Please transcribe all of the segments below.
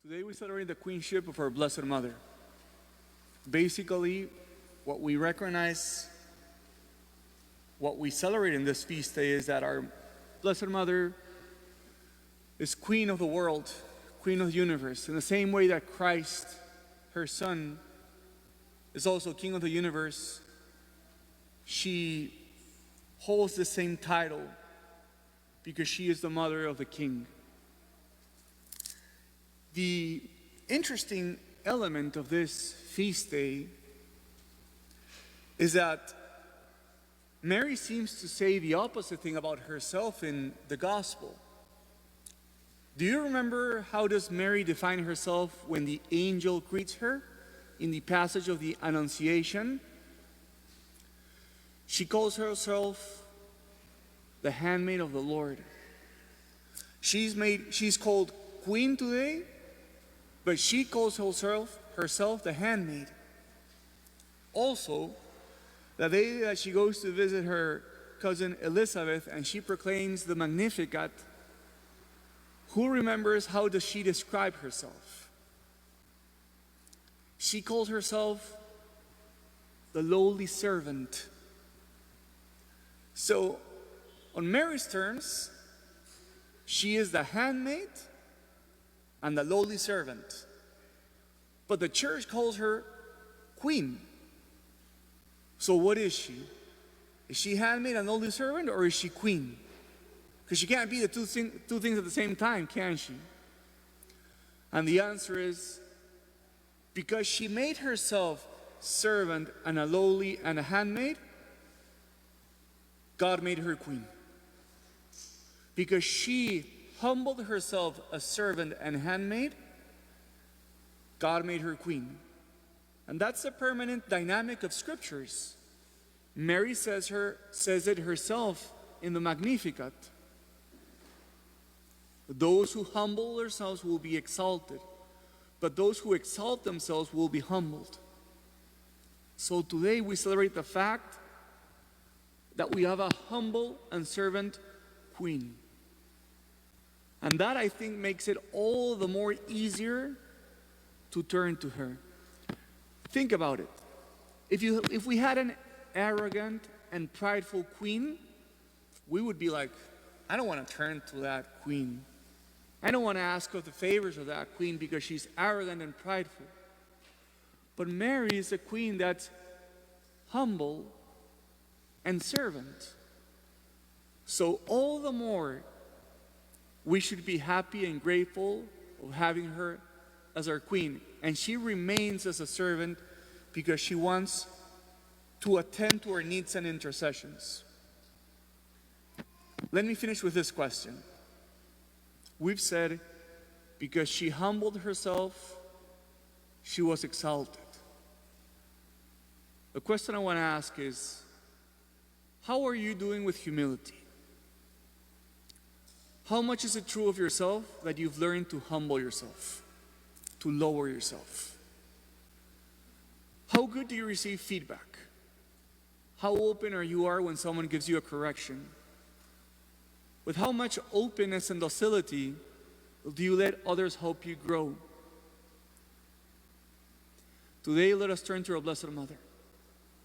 Today we celebrate the Queenship of our Blessed Mother. Basically, what we recognize, what we celebrate in this feast day is that our Blessed Mother is Queen of the world, Queen of the universe, in the same way that Christ, her Son, is also King of the universe. She holds the same title because she is the mother of the King. The interesting element of this feast day is that Mary seems to say the opposite thing about herself in the gospel. Do you remember how does Mary define herself when the angel greets her in the passage of the Annunciation? She calls herself the handmaid of the Lord. She's called queen today, but she calls herself the handmaid. Also, the day that she goes to visit her cousin Elizabeth and she proclaims the Magnificat, who remembers how does she describe herself? She calls herself the lowly servant. So, on Mary's terms, she is the handmaid and the lowly servant. But the church calls her queen. So what is she? Is she handmaid and lowly servant, or is she queen? Because she can't be the two things at the same time, can she? And the answer is, because she made herself servant and a lowly and a handmaid, God made her queen. Because she humbled herself a servant and handmaid, God made her queen. And that's the permanent dynamic of scriptures. Mary says it herself in the Magnificat. Those who humble themselves will be exalted, but those who exalt themselves will be humbled. So today we celebrate the fact that we have a humble and servant queen. And that, I think, makes it all the more easier to turn to her. Think about it. If we had an arrogant and prideful queen, we would be like, I don't want to turn to that queen. I don't want to ask of the favors of that queen because she's arrogant and prideful. But Mary is a queen that's humble and servant. So all the more we should be happy and grateful of having her as our queen. And she remains as a servant because she wants to attend to our needs and intercessions. Let me finish with this question. We've said, because she humbled herself, she was exalted. The question I want to ask is, how are you doing with humility? How much is it true of yourself that you've learned to humble yourself, to lower yourself? How good do you receive feedback? How open are you when someone gives you a correction? With how much openness and docility do you let others help you grow? Today, let us turn to our Blessed Mother.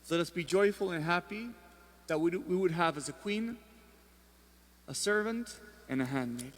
Let us be joyful and happy that we would have as a queen, a servant, and a handmaid.